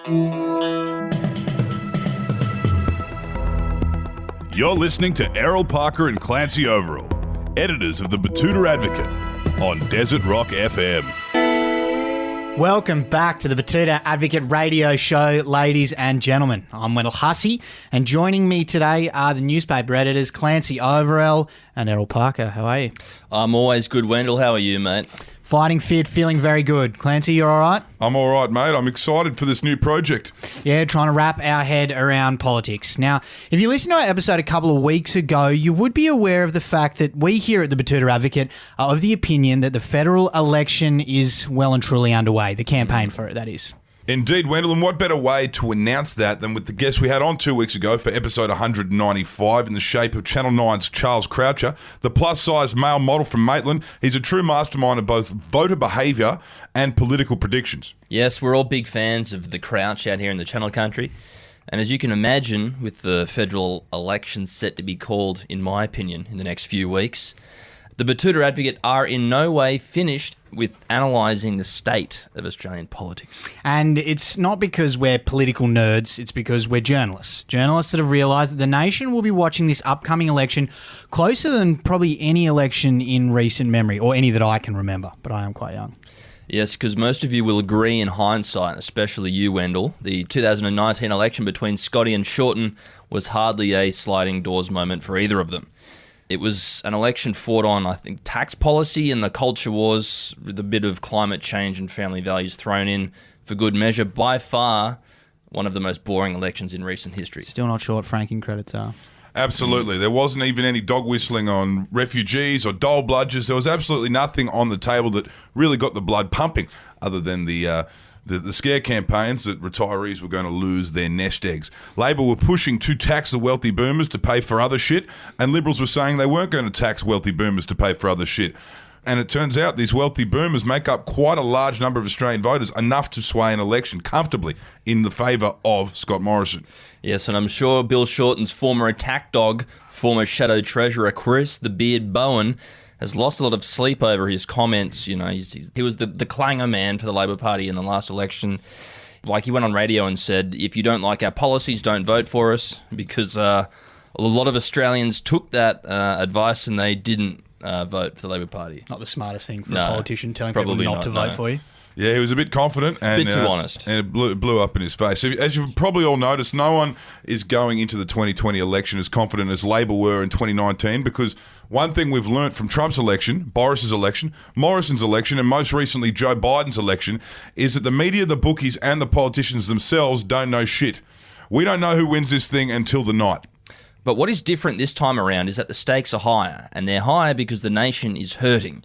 You're listening to Errol Parker and Clancy Overall, editors of the Betoota Advocate, on Desert Rock FM. Welcome back to the Betoota Advocate radio show, ladies and gentlemen. I'm Wendell Hussey, and joining me today are the newspaper editors Clancy Overall and Errol Parker. How are you? I'm always good, Wendell. How are you, mate? Fighting fit, feeling very good. Clancy, you all right? I'm all right, mate. I'm excited for this new project. Yeah, trying to wrap our head around politics. Now, if you listened to our episode a couple of weeks ago, you would be aware of the fact that we here at the Betoota Advocate are of the opinion that the federal election is well and truly underway. The campaign for it, that is. Indeed, Wendell, and what better way to announce that than with the guest we had on 2 weeks ago for episode 195 in the shape of Channel 9's Charles Croucher, the plus-size male model from Maitland. He's a true mastermind of both voter behaviour and political predictions. Yes, we're all big fans of the Crouch out here in the Channel Country. And as you can imagine, with the federal election set to be called, in my opinion, in the next few weeks, the Betoota Advocate are in no way finished with analysing the state of Australian politics. And it's not because we're political nerds, it's because we're journalists. Journalists that have realised that the nation will be watching this upcoming election closer than probably any election in recent memory, or any that I can remember, but I am quite young. Yes, because most of you will agree in hindsight, especially you, Wendell, the 2019 election between Scotty and Shorten was hardly a sliding doors moment for either of them. It was an election fought on, I think, tax policy and the culture wars, with a bit of climate change and family values thrown in for good measure. By far, one of the most boring elections in recent history. Still not sure what franking credits are. Absolutely. There wasn't even any dog whistling on refugees or dole bludgers. There was absolutely nothing on the table that really got the blood pumping, other than the scare campaigns that retirees were going to lose their nest eggs. Labor were pushing to tax the wealthy boomers to pay for other shit, and Liberals were saying they weren't going to tax wealthy boomers to pay for other shit. And it turns out these wealthy boomers make up quite a large number of Australian voters, enough to sway an election comfortably in the favour of Scott Morrison. Yes, and I'm sure Bill Shorten's former attack dog, former Shadow Treasurer Chris the Beard Bowen, has lost a lot of sleep over his comments. You know, he was the clanger man for the Labor Party in the last election. Like, he went on radio and said, if you don't like our policies, don't vote for us, because a lot of Australians took that advice and they didn't vote for the Labor Party. Not the smartest thing for a politician, telling people probably not to vote for you. Yeah, he was a bit confident. And, a bit too honest. And it blew up in his face. So, as you've probably all noticed, no one is going into the 2020 election as confident as Labor were in 2019, because one thing we've learnt from Trump's election, Boris's election, Morrison's election, and most recently Joe Biden's election, is that the media, the bookies, and the politicians themselves don't know shit. We don't know who wins this thing until the night. But what is different this time around is that the stakes are higher, and they're higher because the nation is hurting.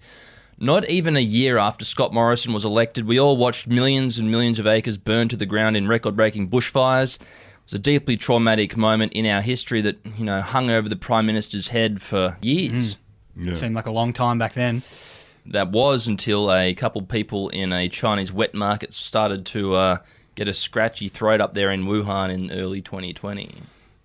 Not even a year after Scott Morrison was elected, we all watched millions and millions of acres burn to the ground in record-breaking bushfires. It was a deeply traumatic moment in our history that, you know, hung over the Prime Minister's head for years. Yeah. Seemed like a long time back then. That was until a couple people in a Chinese wet market started to get a scratchy throat up there in Wuhan in early 2020.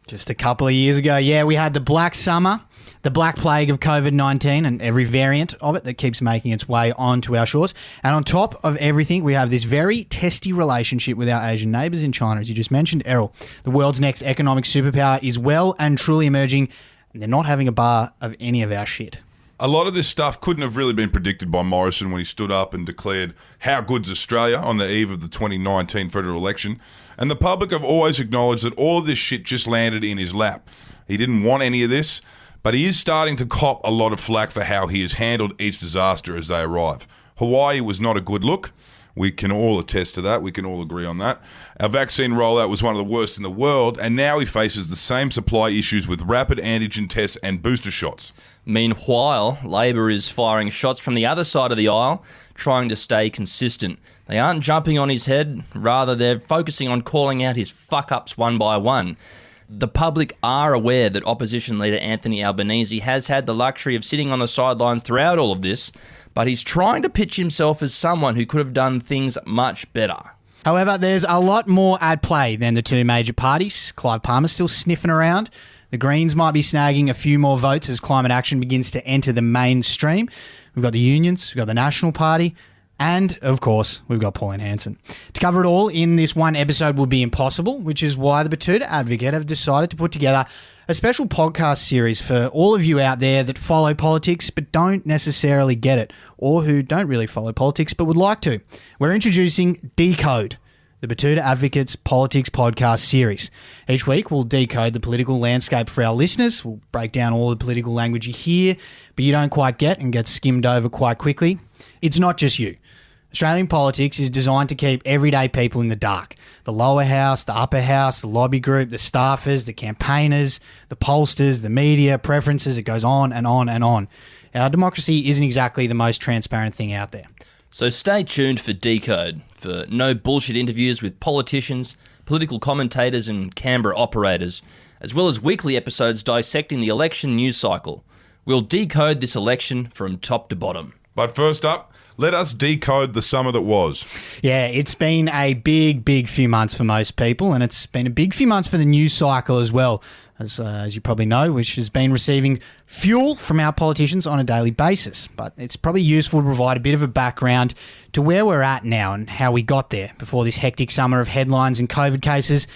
Just a couple of years ago, yeah, we had the Black Summer, the Black Plague of COVID-19 and every variant of it that keeps making its way onto our shores. And on top of everything, we have this very testy relationship with our Asian neighbours in China, as you just mentioned, Errol. The world's next economic superpower is well and truly emerging, and they're not having a bar of any of our shit. A lot of this stuff couldn't have really been predicted by Morrison when he stood up and declared how good's Australia on the eve of the 2019 federal election. And the public have always acknowledged that all of this shit just landed in his lap. He didn't want any of this, but he is starting to cop a lot of flack for how he has handled each disaster as they arrive. Hawaii was not a good look. We can all attest to that. We can all agree on that. Our vaccine rollout was one of the worst in the world, and now he faces the same supply issues with rapid antigen tests and booster shots. Meanwhile, Labor is firing shots from the other side of the aisle, trying to stay consistent. They aren't jumping on his head, rather they're focusing on calling out his fuck-ups one by one. The public are aware that opposition leader Anthony Albanese has had the luxury of sitting on the sidelines throughout all of this, but he's trying to pitch himself as someone who could have done things much better. However, there's a lot more at play than the two major parties. Clive Palmer's still sniffing around. The Greens might be snagging a few more votes as climate action begins to enter the mainstream. We've got the unions, we've got the National Party, And, of course, we've got Pauline Hanson. To cover it all in this one episode would be impossible, which is why the Betoota Advocate have decided to put together a special podcast series for all of you out there that follow politics but don't necessarily get it, or who don't really follow politics but would like to. We're introducing Decode, the Betoota Advocate's politics podcast series. Each week, we'll decode the political landscape for our listeners. We'll break down all the political language you hear, but you don't quite get and get skimmed over quite quickly. It's not just you. Australian politics is designed to keep everyday people in the dark. The lower house, the upper house, the lobby group, the staffers, the campaigners, the pollsters, the media, preferences, it goes on and on and on. Our democracy isn't exactly the most transparent thing out there. So stay tuned for Decode, for no bullshit interviews with politicians, political commentators and Canberra operators, as well as weekly episodes dissecting the election news cycle. We'll decode this election from top to bottom. But first up, let us decode the summer that was. Yeah, it's been a big few months for most people, and it's been a big few months for the news cycle as well, as you probably know, which has been receiving fuel from our politicians on a daily basis. But it's probably useful to provide a bit of a background to where we're at now and how we got there before this hectic summer of headlines and COVID cases.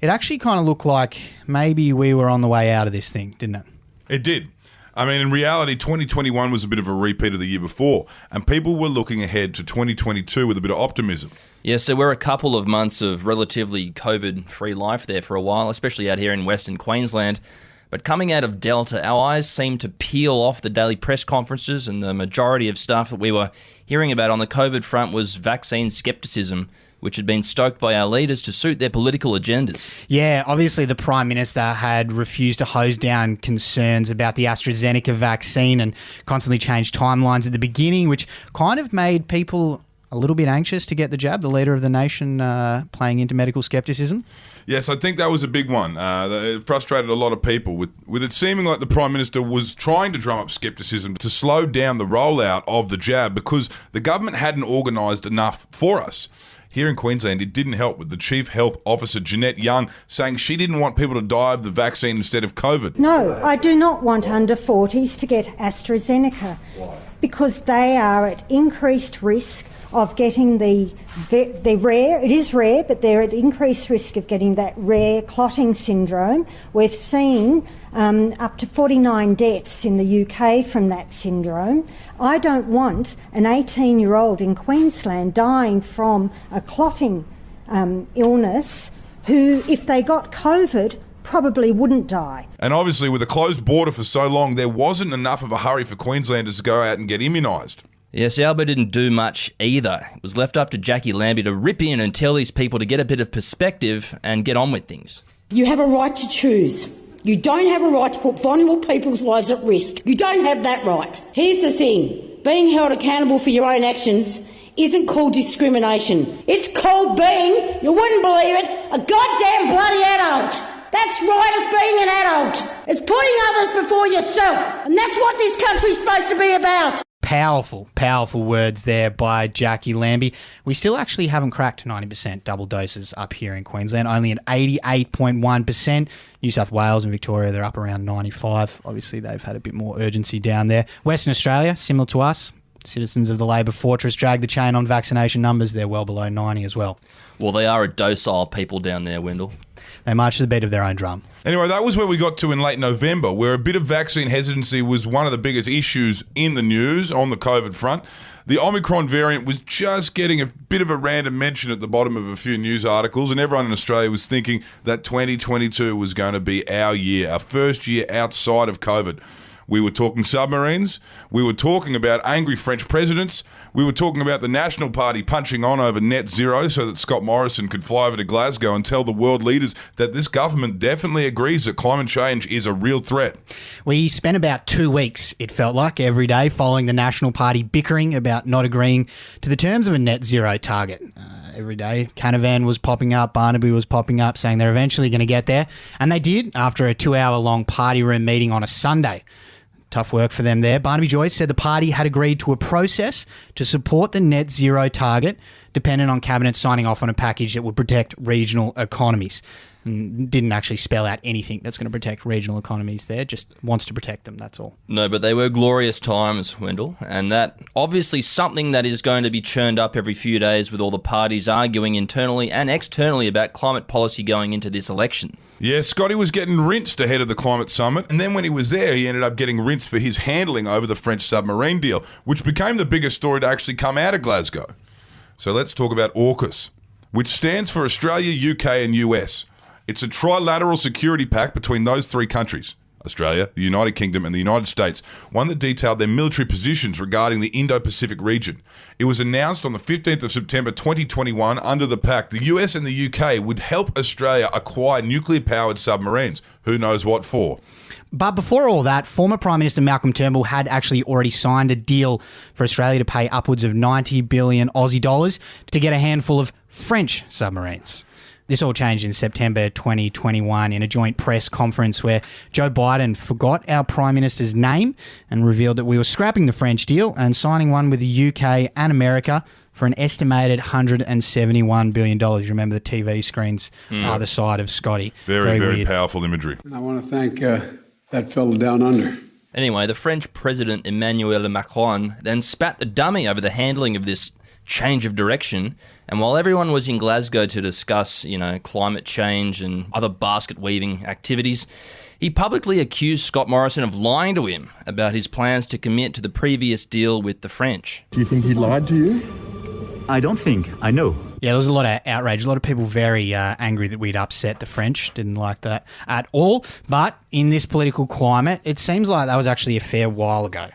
It actually kind of looked like maybe we were on the way out of this thing, didn't it? It did. I mean, in reality, 2021 was a bit of a repeat of the year before, and people were looking ahead to 2022 with a bit of optimism. Yeah, so we're a couple of months of relatively COVID-free life there for a while, especially out here in Western Queensland. But coming out of Delta, our eyes seemed to peel off the daily press conferences, and the majority of stuff that we were hearing about on the COVID front was vaccine scepticism, which had been stoked by our leaders to suit their political agendas. Yeah, obviously the Prime Minister had refused to hose down concerns about the AstraZeneca vaccine and constantly changed timelines at the beginning, which kind of made people a little bit anxious to get the jab, the leader of the nation playing into medical skepticism. Yes, I think that was a big one. It frustrated a lot of people with it seeming like the Prime Minister was trying to drum up scepticism to slow down the rollout of the jab because the government hadn't organised enough for us. Here in Queensland, it didn't help with the Chief Health Officer, Jeanette Young, saying she didn't want people to die of the vaccine instead of COVID. No, I do not want under 40s to get AstraZeneca. Why? Because they are at increased risk of getting the rare, it is rare, but they're at increased risk of getting that rare clotting syndrome. We've seen up to 49 deaths in the UK from that syndrome. I don't want an 18-year-old in Queensland dying from a clotting illness who, if they got COVID, probably wouldn't die. And obviously, with a closed border for so long, there wasn't enough of a hurry for Queenslanders to go out and get immunised. Yes, Alba didn't do much either. It was left up to Jackie Lambie to rip in and tell these people to get a bit of perspective and get on with things. You have a right to choose. You don't have a right to put vulnerable people's lives at risk. You don't have that right. Here's the thing. Being held accountable for your own actions isn't called discrimination. It's called being, you wouldn't believe it, a goddamn bloody adult. That's right as being an adult. It's putting others before yourself. And that's what this country's supposed to be about. Powerful words there by Jackie Lambie. We still actually haven't cracked 90% double doses up here in Queensland, only at 88.1%. New South Wales and Victoria, they're up around 95. Obviously, they've had a bit more urgency down there. Western Australia, similar to us. Citizens of the Labor fortress drag the chain on vaccination numbers. They're well below 90 as well. Well, they are a docile people down there, Wendell. They march to the beat of their own drum. Anyway, that was where we got to in late November, where a bit of vaccine hesitancy was one of the biggest issues in the news on the COVID front. The Omicron variant was just getting a bit of a random mention at the bottom of a few news articles, and everyone in Australia was thinking that 2022 was going to be our year, our first year outside of COVID. We were talking submarines. We were talking about angry French presidents. We were talking about the National Party punching on over net zero so that Scott Morrison could fly over to Glasgow and tell the world leaders that this government definitely agrees that climate change is a real threat. We spent about 2 weeks, it felt like, every day following the National Party bickering about not agreeing to the terms of a net zero target. Every day, Canavan was popping up, Barnaby was popping up, saying they're eventually going to get there. And they did after a 2-hour-long party room meeting on a Sunday. Tough work for them there. Barnaby Joyce said the party had agreed to a process to support the net zero target, dependent on Cabinet signing off on a package that would protect regional economies. and didn't actually spell out anything that's going to protect regional economies there, just wants to protect them, that's all. No, but they were glorious times, Wendell, and that obviously something that is going to be churned up every few days with all the parties arguing internally and externally about climate policy going into this election. Yeah, Scotty was getting rinsed ahead of the climate summit, and then when he was there, he ended up getting rinsed for his handling over the French submarine deal, which became the biggest story to actually come out of Glasgow. So let's talk about AUKUS, which stands for Australia, UK and US. It's a trilateral security pact between those three countries, Australia, the United Kingdom and the United States, one that detailed their military positions regarding the Indo-Pacific region. It was announced on the 15th of September 2021 under the pact. The US and the UK would help Australia acquire nuclear-powered submarines. Who knows what for? But before all that, former Prime Minister Malcolm Turnbull had actually already signed a deal for Australia to pay upwards of 90 billion Aussie dollars to get a handful of French submarines. This all changed in September 2021 in a joint press conference where Joe Biden forgot our Prime Minister's name and revealed that we were scrapping the French deal and signing one with the UK and America for an estimated $171 billion. You remember the TV screens either side of Scotty. Very weird. powerful imagery. I want to thank that fellow down under. Anyway, the French President Emmanuel Macron then spat the dummy over the handling of this change of direction, and while everyone was in Glasgow to discuss, climate change and other basket-weaving activities, he publicly accused Scott Morrison of lying to him about his plans to commit to the previous deal with the French. Do you think he lied to you? I don't think. I know. Yeah, there was a lot of outrage. A lot of people very angry that we'd upset the French. Didn't like that at all. But in this political climate, it seems like that was actually a fair while ago.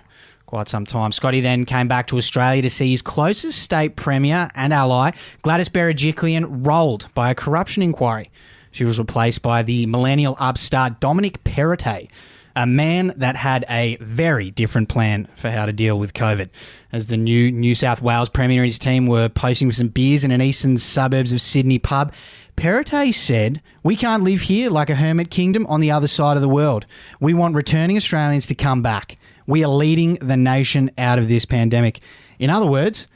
Quite some time. Scotty then came back to Australia to see his closest state premier and ally, Gladys Berejiklian, rolled by a corruption inquiry. She was replaced by the millennial upstart Dominic Perrottet, a man that had a very different plan for how to deal with COVID. As the new New South Wales Premier and his team were posting with some beers in an eastern suburbs of Sydney pub, Perrottet said, "We can't live here like a hermit kingdom on the other side of the world. We want returning Australians to come back. We are leading the nation out of this pandemic." In other words,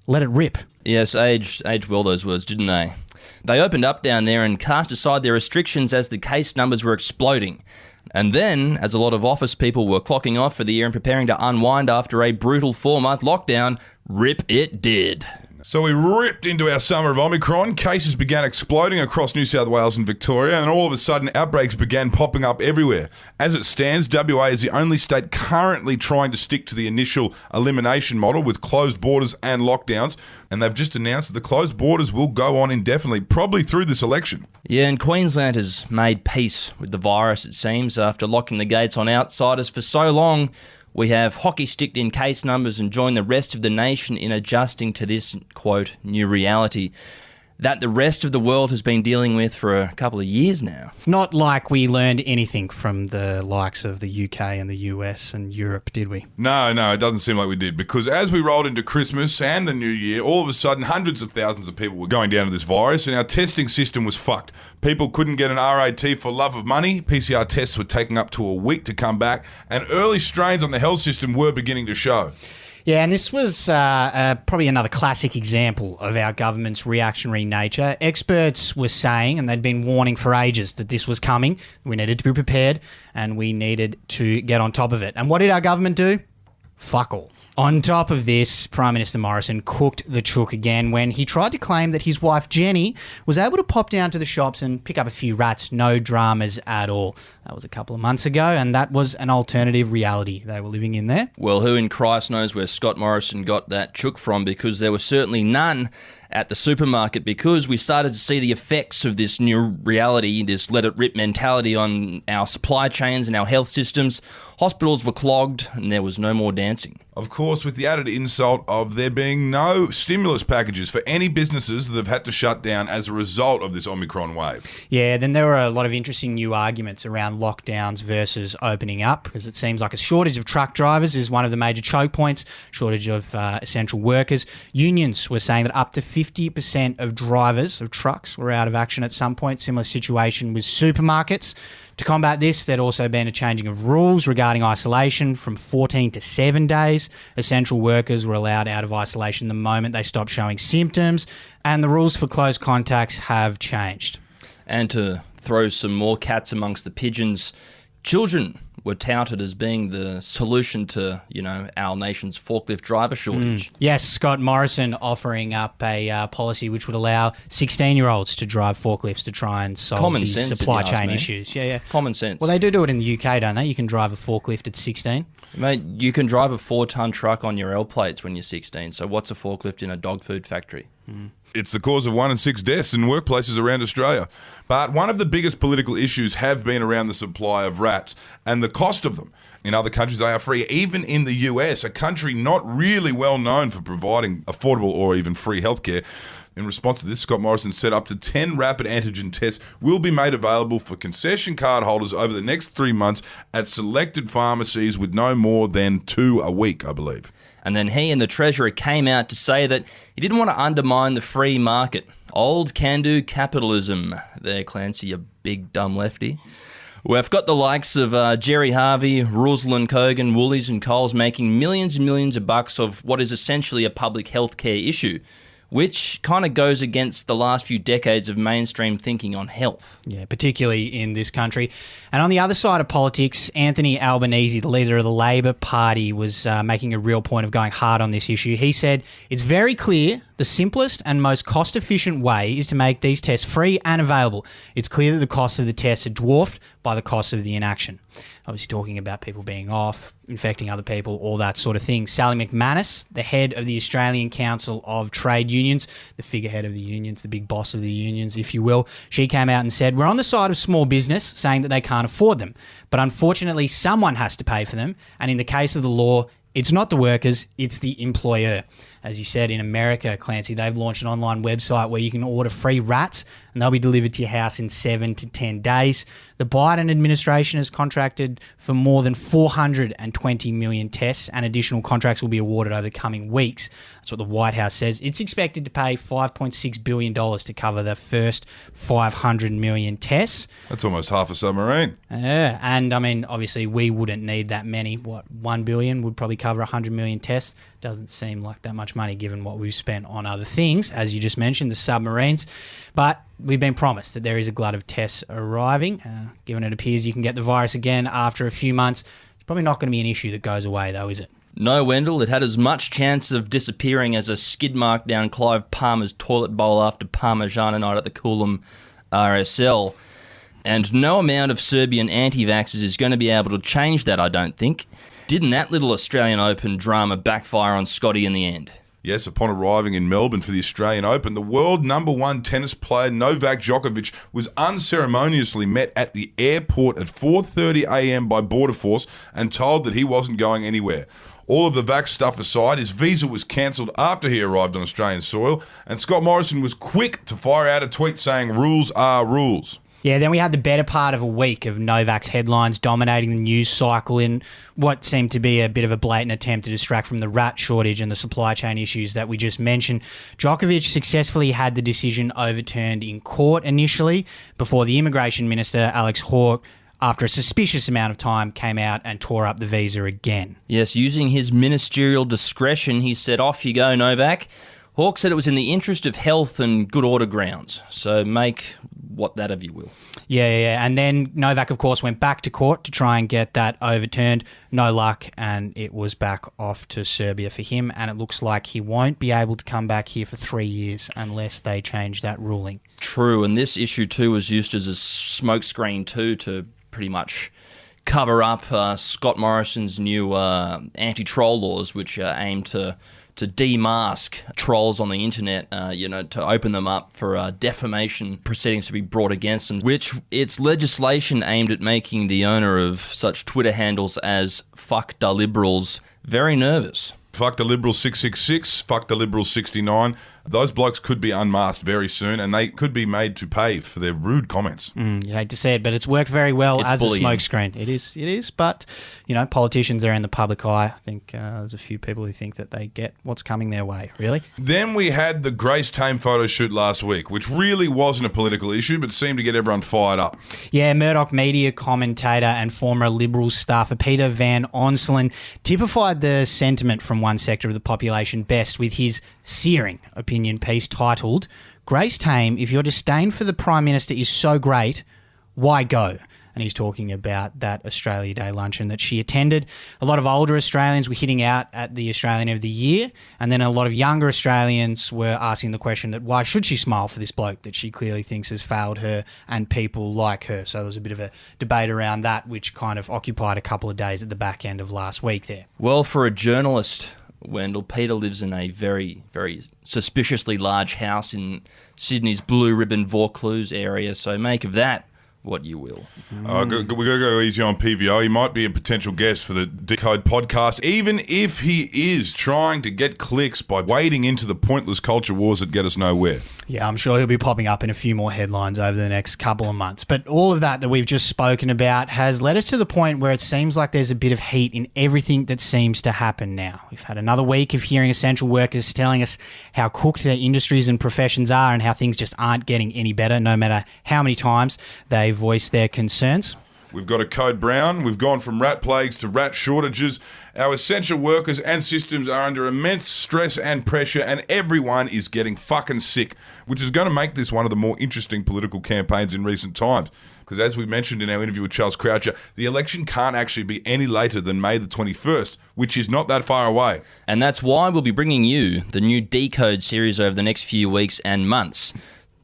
let it rip. Yes, aged well those words, didn't they? They opened up down there and cast aside their restrictions as the case numbers were exploding. And then, as a lot of office people were clocking off for the year and preparing to unwind after a brutal 4-month lockdown, rip it did. So we ripped into our summer of Omicron, cases began exploding across New South Wales and Victoria, and all of a sudden outbreaks began popping up everywhere. As it stands, WA is the only state currently trying to stick to the initial elimination model with closed borders and lockdowns, and they've just announced that the closed borders will go on indefinitely, probably through this election. Yeah, and Queensland has made peace with the virus, it seems, after locking the gates on outsiders for so long. We have hockey-sticked in case numbers and joined the rest of the nation in adjusting to this, quote, new reality that the rest of the world has been dealing with for a couple of years now. Not like we learned anything from the likes of the UK and the US and Europe, did we? No, it doesn't seem like we did, because as we rolled into Christmas and the New Year, all of a sudden hundreds of thousands of people were going down to this virus and our testing system was fucked. People couldn't get an RAT for love of money, PCR tests were taking up to a week to come back, and early strains on the health system were beginning to show. Yeah, and this was probably another classic example of our government's reactionary nature. Experts were saying, and they'd been warning for ages, that this was coming. We needed to be prepared, and we needed to get on top of it. And what did our government do? Fuck all. On top of this, Prime Minister Morrison cooked the chook again when he tried to claim that his wife Jenny was able to pop down to the shops and pick up a few rats, no dramas at all. That was a couple of months ago, and that was an alternative reality they were living in there. Well, who in Christ knows where Scott Morrison got that chook from, because there was certainly none at the supermarket, because we started to see the effects of this new reality, this let-it-rip mentality on our supply chains and our health systems. Hospitals were clogged and there was no more dancing. Of course, with the added insult of there being no stimulus packages for any businesses that have had to shut down as a result of this Omicron wave. Yeah, then there were a lot of interesting new arguments around lockdowns versus opening up, because it seems like a shortage of truck drivers is one of the major choke points, shortage of essential workers. Unions were saying that up to 50% of drivers of trucks were out of action at some point. Similar situation with supermarkets. To combat this, there'd also been a changing of rules regarding isolation from 14 to 7 days. Essential workers were allowed out of isolation the moment they stopped showing symptoms, and the rules for close contacts have changed. And to throw some more cats amongst the pigeons. Children were touted as being the solution to, our nation's forklift driver shortage. Yes, Scott Morrison offering up a policy which would allow 16-year-olds to drive forklifts to try and solve Common these sense, if supply you ask chain me. issues. Yeah. Common sense. Well, they do it in the UK, don't they? You can drive a forklift at 16. Mate, you can drive a 4-ton truck on your L plates when you're 16. So what's a forklift in a dog food factory? It's the cause of 1 in 6 deaths in workplaces around Australia. But one of the biggest political issues have been around the supply of rats and the cost of them. In other countries, they are free. Even in the US, a country not really well known for providing affordable or even free healthcare. In response to this, Scott Morrison said up to 10 rapid antigen tests will be made available for concession card holders over the next 3 months at selected pharmacies with no more than 2 a week, I believe. And then he and the Treasurer came out to say that he didn't want to undermine the free market. Old can-do capitalism. There, Clancy, you big dumb lefty. We've got the likes of Jerry Harvey, Ruslan Kogan, Woolies and Coles making millions and millions of bucks of what is essentially a public healthcare issue, which kind of goes against the last few decades of mainstream thinking on health. Yeah, particularly in this country. And on the other side of politics, Anthony Albanese, the leader of the Labor Party, was making a real point of going hard on this issue. He said, "It's very clear the simplest and most cost-efficient way is to make these tests free and available. It's clear that the costs of the tests are dwarfed by the cost of the inaction." Obviously talking about people being off, infecting other people, all that sort of thing. Sally McManus, the head of the Australian Council of Trade Unions, the figurehead of the unions, the big boss of the unions, if you will, she came out and said, "We're on the side of small business, saying that they can't afford them. But unfortunately, someone has to pay for them. And in the case of the law, it's not the workers, it's the employer." As you said, in America, Clancy, they've launched an online website where you can order free rats and they'll be delivered to your house in 7 to 10 days. The Biden administration has contracted for more than 420 million tests, and additional contracts will be awarded over the coming weeks. That's what the White House says. It's expected to pay $5.6 billion to cover the first 500 million tests. That's almost half a submarine. And I mean, obviously, we wouldn't need that many. 1 billion would probably cover 100 million tests. Doesn't seem like that much money given what we've spent on other things, as you just mentioned, the submarines. But we've been promised that there is a glut of tests arriving. Given it appears you can get the virus again after a few months, it's probably not going to be an issue that goes away, though, is it? No, Wendell, it had as much chance of disappearing as a skid mark down Clive Palmer's toilet bowl after Parmigiana night at the Coolum RSL. And no amount of Serbian anti-vaxxers is going to be able to change that, I don't think. Didn't that little Australian Open drama backfire on Scotty in the end? Yes, upon arriving in Melbourne for the Australian Open, the world number 1 tennis player Novak Djokovic was unceremoniously met at the airport at 4:30 a.m. by Border Force and told that he wasn't going anywhere. All of the vax stuff aside, his visa was cancelled after he arrived on Australian soil, and Scott Morrison was quick to fire out a tweet saying, "Rules are rules." Yeah, then we had the better part of a week of Novak's headlines dominating the news cycle in what seemed to be a bit of a blatant attempt to distract from the rat shortage and the supply chain issues that we just mentioned. Djokovic successfully had the decision overturned in court initially before the immigration minister, Alex Hawke, after a suspicious amount of time, came out and tore up the visa again. Yes, using his ministerial discretion, he said, "Off you go, Novak." Hawke said it was in the interest of health and good order grounds. So make what that of you will. Yeah. And then Novak, of course, went back to court to try and get that overturned. No luck, and it was back off to Serbia for him. And it looks like he won't be able to come back here for 3 years unless they change that ruling. True, and this issue too was used as a smokescreen too to pretty much cover up Scott Morrison's new anti-troll laws, which aim to demask trolls on the internet, to open them up for defamation proceedings to be brought against them, which it's legislation aimed at making the owner of such Twitter handles as Fuck Da Liberals very nervous. Fuck the Liberals 666, fuck the Liberals 69. Those blokes could be unmasked very soon, and they could be made to pay for their rude comments. You hate to say it, but it's worked very well It's as bullying. a smokescreen. It is. But, politicians are in the public eye. I think there's a few people who think that they get what's coming their way, really. Then we had the Grace Tame photo shoot last week, which really wasn't a political issue, but seemed to get everyone fired up. Yeah, Murdoch media commentator and former Liberals staffer Peter Van Onselen typified the sentiment from one sector of the population best with his searing opinion piece titled, "Grace Tame, if your disdain for the Prime Minister is so great, why go? And he's talking about that Australia Day luncheon that she attended. A lot of older Australians were hitting out at the Australian of the Year, and then a lot of younger Australians were asking the question that why should she smile for this bloke that she clearly thinks has failed her and people like her. So there was a bit of a debate around that, which kind of occupied a couple of days at the back end of last week there. Well, for a journalist, Wendell, Peter lives in a very, very suspiciously large house in Sydney's Blue Ribbon Vaucluse area, so make of that what you will. We got to go easy on PVO. He might be a potential guest for the Decode podcast, even if he is trying to get clicks by wading into the pointless culture wars that get us nowhere. Yeah, I'm sure he'll be popping up in a few more headlines over the next couple of months. But all of that we've just spoken about has led us to the point where it seems like there's a bit of heat in everything that seems to happen now. We've had another week of hearing essential workers telling us how cooked their industries and professions are and how things just aren't getting any better, no matter how many times they voice their concerns. We've got a code brown. We've gone from rat plagues to rat shortages. Our essential workers and systems are under immense stress and pressure, and everyone is getting fucking sick, which is going to make this one of the more interesting political campaigns in recent times. Because as we mentioned in our interview with Charles Croucher, the election can't actually be any later than May the 21st, which is not that far away. And that's why we'll be bringing you the new Decode series over the next few weeks and months,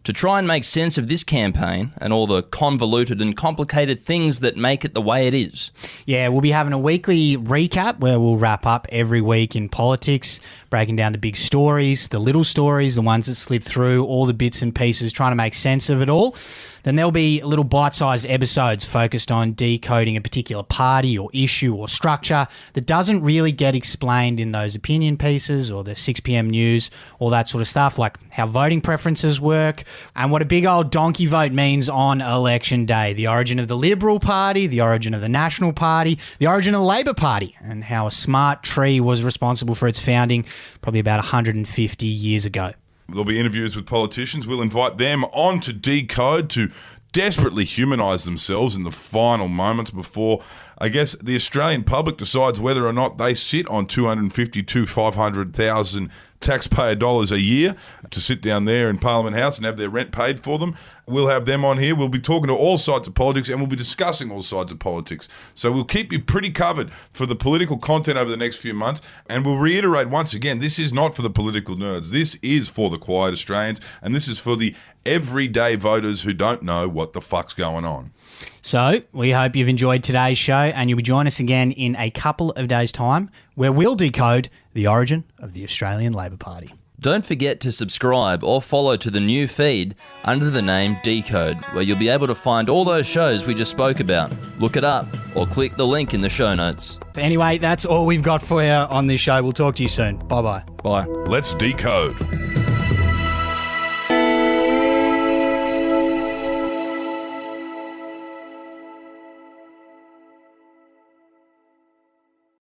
to try and make sense of this campaign and all the convoluted and complicated things that make it the way it is. Yeah, we'll be having a weekly recap where we'll wrap up every week in politics, breaking down the big stories, the little stories, the ones that slip through, all the bits and pieces, trying to make sense of it all. Then there'll be little bite-sized episodes focused on decoding a particular party or issue or structure that doesn't really get explained in those opinion pieces or the 6 p.m. news, all that sort of stuff, like how voting preferences work and what a big old donkey vote means on election day, the origin of the Liberal Party, the origin of the National Party, the origin of the Labor Party, and how a smart tree was responsible for its founding probably about 150 years ago. There'll be interviews with politicians. We'll invite them on to Decode to desperately humanise themselves in the final moments before, I guess, the Australian public decides whether or not they sit on 250 to 500,000 taxpayer dollars a year to sit down there in Parliament House and have their rent paid for them. We'll have them on here. We'll be talking to all sides of politics and we'll be discussing all sides of politics. So we'll keep you pretty covered for the political content over the next few months. And we'll reiterate once again, this is not for the political nerds. This is for the quiet Australians, and this is for the everyday voters who don't know what the fuck's going on. So we hope you've enjoyed today's show, and you'll be joining us again in a couple of days' time where we'll decode the origin of the Australian Labor Party. Don't forget to subscribe or follow to the new feed under the name Decode, where you'll be able to find all those shows we just spoke about. Look it up or click the link in the show notes. Anyway, that's all we've got for you on this show. We'll talk to you soon. Bye-bye. Bye. Let's decode.